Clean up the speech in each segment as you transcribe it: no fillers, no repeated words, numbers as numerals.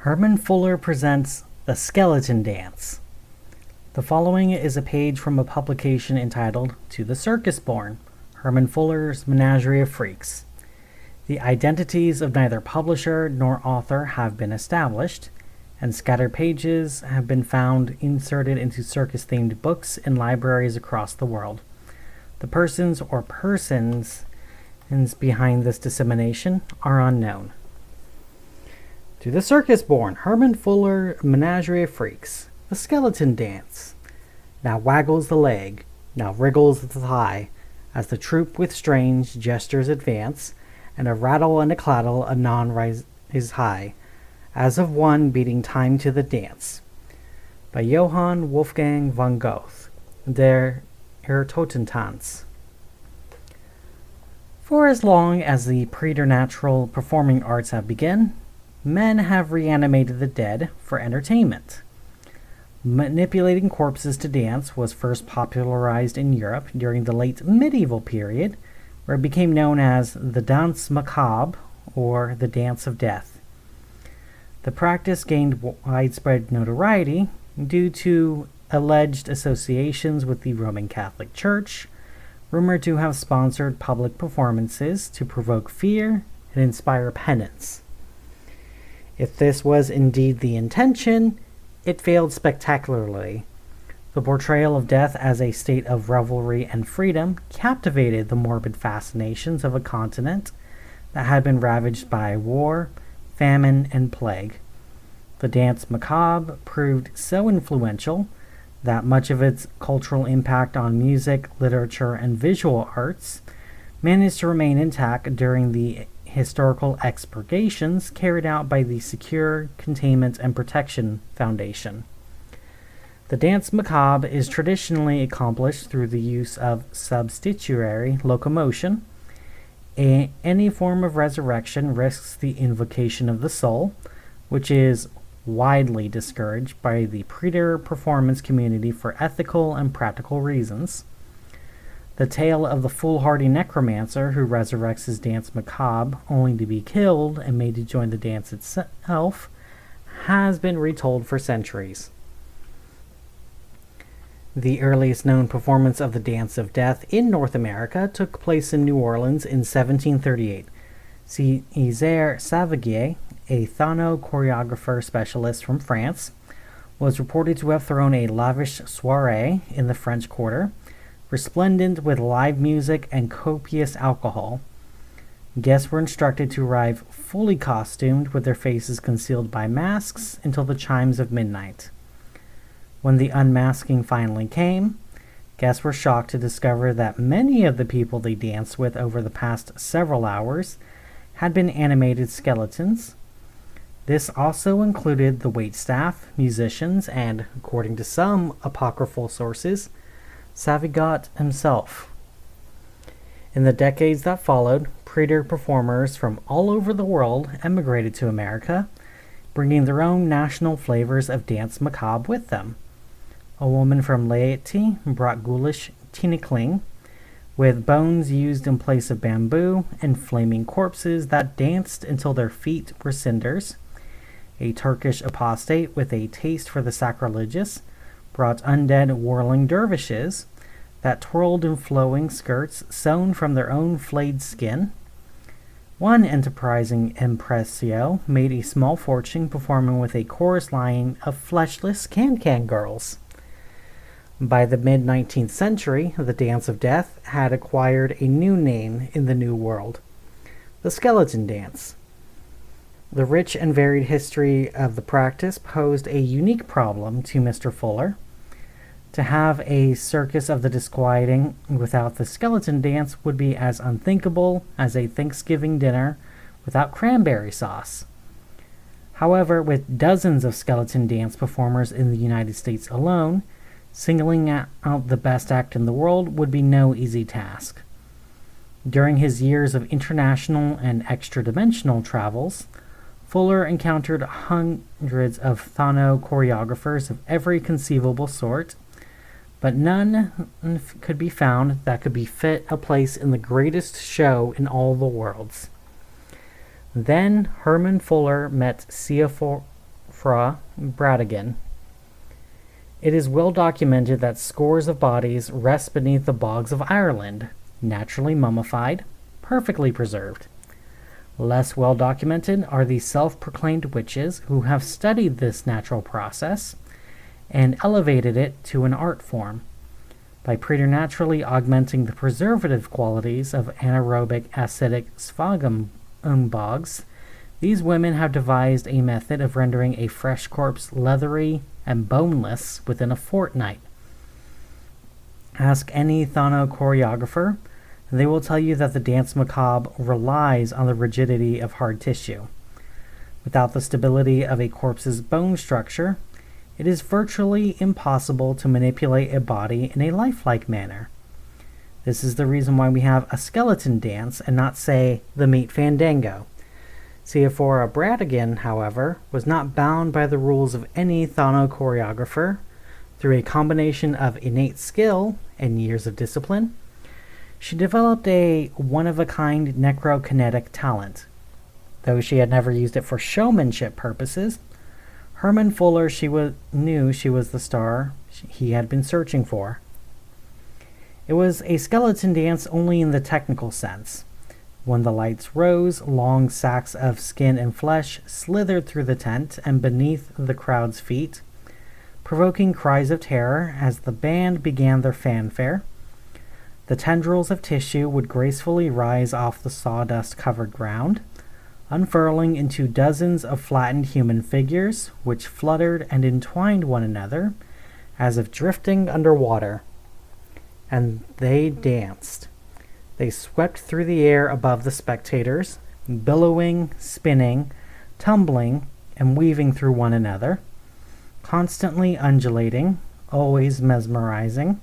Herman Fuller presents The Skeleton Dance. The following is a page from a publication entitled To the Circus Born, Herman Fuller's Menagerie of Freaks. The identities of neither publisher nor author have been established, and scattered pages have been found inserted into circus-themed books in libraries across the world. The persons or persons behind this dissemination are unknown. To the Circus Born, Herman Fuller, Menagerie of Freaks. The Skeleton Dance. Now waggles the leg, now wriggles the thigh, as the troupe with strange gestures advance, and a rattle and a claddle anon rises high, as of one beating time to the dance. By Johann Wolfgang von Goethe, Der Totentanz. For as long as the preternatural performing arts have begun, men have reanimated the dead for entertainment. Manipulating corpses to dance was first popularized in Europe during the late medieval period, where it became known as the Danse Macabre, or the Dance of Death. The practice gained widespread notoriety due to alleged associations with the Roman Catholic Church, rumored to have sponsored public performances to provoke fear and inspire penance. If this was indeed the intention, it failed spectacularly. The portrayal of death as a state of revelry and freedom captivated the morbid fascinations of a continent that had been ravaged by war, famine, and plague. The Danse Macabre proved so influential that much of its cultural impact on music, literature, and visual arts managed to remain intact during the historical expurgations carried out by the Secure, Containment, and Protection Foundation. The Danse Macabre is traditionally accomplished through the use of substitutory locomotion. Any form of resurrection risks the invocation of the soul, which is widely discouraged by the performance community for ethical and practical reasons. The tale of the foolhardy necromancer who resurrects his Danse Macabre only to be killed and made to join the dance itself has been retold for centuries. The earliest known performance of the Dance of Death in North America took place in New Orleans in 1738. César Savigny, a Thano choreographer specialist from France, was reported to have thrown a lavish soirée in the French Quarter, resplendent with live music and copious alcohol. Guests were instructed to arrive fully costumed with their faces concealed by masks until the chimes of midnight. When the unmasking finally came, guests were shocked to discover that many of the people they danced with over the past several hours had been animated skeletons. This also included the waitstaff, musicians, and, according to some apocryphal sources, Savigny himself. In the decades that followed, performers from all over the world emigrated to America, bringing their own national flavors of Danse Macabre with them. A woman from Laeti brought ghoulish tinikling, with bones used in place of bamboo and flaming corpses that danced until their feet were cinders. A Turkish apostate with a taste for the sacrilegious brought undead whirling dervishes that twirled in flowing skirts sewn from their own flayed skin. One enterprising impresario made a small fortune performing with a chorus line of fleshless can-can girls. By the mid-19th century, the Dance of Death had acquired a new name in the New World: the Skeleton Dance. The rich and varied history of the practice posed a unique problem to Mr. Fuller. To have a circus of the disquieting without the skeleton dance would be as unthinkable as a Thanksgiving dinner without cranberry sauce. However, with dozens of skeleton dance performers in the United States alone, singling out the best act in the world would be no easy task. During his years of international and extra-dimensional travels, Fuller encountered hundreds of Thano choreographers of every conceivable sort, but none could be found that could befit a place in the greatest show in all the worlds. Then Herman Fuller met fra Bradigan. It is well documented that scores of bodies rest beneath the bogs of Ireland, naturally mummified, perfectly preserved. Less well documented are the self-proclaimed witches who have studied this natural process and elevated it to an art form. By preternaturally augmenting the preservative qualities of anaerobic acidic sphagm bogs, these women have devised a method of rendering a fresh corpse leathery and boneless within a fortnight. Ask any choreographer, and they will tell you that the Danse Macabre relies on the rigidity of hard tissue. Without the stability of a corpse's bone structure, it is virtually impossible to manipulate a body in a lifelike manner. This is the reason why we have a skeleton dance and not, say, the meat fandango. Seaphora Bradigan, however, was not bound by the rules of any choreographer. Through a combination of innate skill and years of discipline, she developed a one-of-a-kind necrokinetic talent. Though she had never used it for showmanship purposes, Herman Fuller knew she was the star he had been searching for. It was a skeleton dance only in the technical sense. When the lights rose, long sacks of skin and flesh slithered through the tent and beneath the crowd's feet, provoking cries of terror as the band began their fanfare. The tendrils of tissue would gracefully rise off the sawdust-covered ground, unfurling into dozens of flattened human figures, which fluttered and entwined one another, as if drifting underwater. And they danced. They swept through the air above the spectators, billowing, spinning, tumbling, and weaving through one another, constantly undulating, always mesmerizing,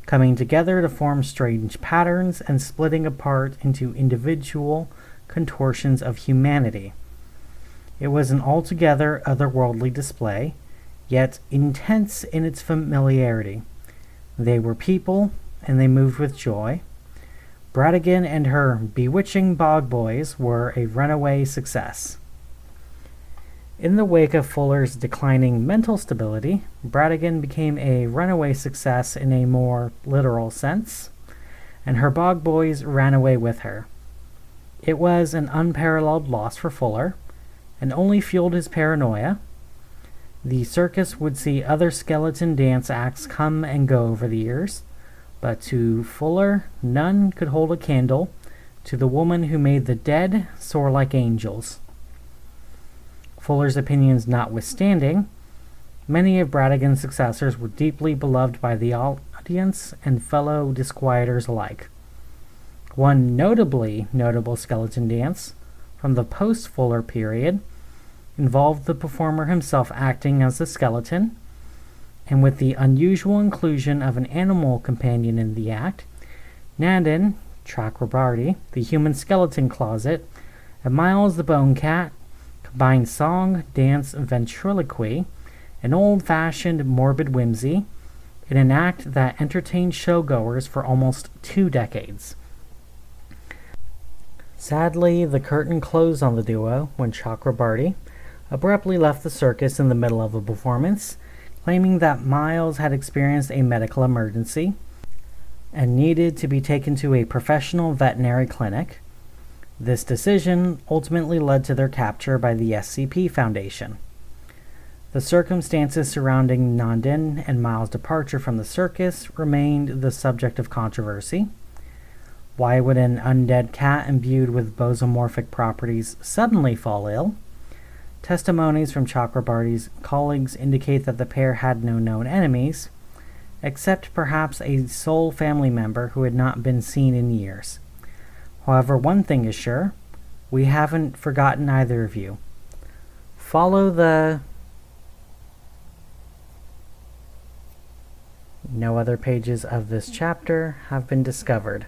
coming together to form strange patterns and splitting apart into individual contortions of humanity. It was an altogether otherworldly display, yet intense in its familiarity. They were people, and they moved with joy. Bradigan and her bewitching bog boys were a runaway success. In the wake of Fuller's declining mental stability, Bradigan became a runaway success in a more literal sense, and her bog boys ran away with her. It was an unparalleled loss for Fuller, and only fueled his paranoia. The circus would see other skeleton dance acts come and go over the years, but to Fuller, none could hold a candle to the woman who made the dead soar like angels. Fuller's opinions notwithstanding, many of Bradigan's successors were deeply beloved by the audience and fellow disquieters alike. One notably notable skeleton dance from the post-Fuller period involved the performer himself acting as the skeleton, and with the unusual inclusion of an animal companion in the act, Nandan Chakrabarty, the human skeleton closet, and Miles the Bone Cat combined song, dance, ventriloquy, and old-fashioned morbid whimsy in an act that entertained showgoers for almost 2 decades. Sadly, the curtain closed on the duo when Chakrabarty abruptly left the circus in the middle of a performance, claiming that Miles had experienced a medical emergency and needed to be taken to a professional veterinary clinic. This decision ultimately led to their capture by the SCP Foundation. The circumstances surrounding Nandan and Miles' departure from the circus remained the subject of controversy. Why would an undead cat imbued with bosomorphic properties suddenly fall ill? Testimonies from Chakrabarty's colleagues indicate that the pair had no known enemies, except perhaps a sole family member who had not been seen in years. However, one thing is sure, we haven't forgotten either of you. Follow the... No other pages of this chapter have been discovered.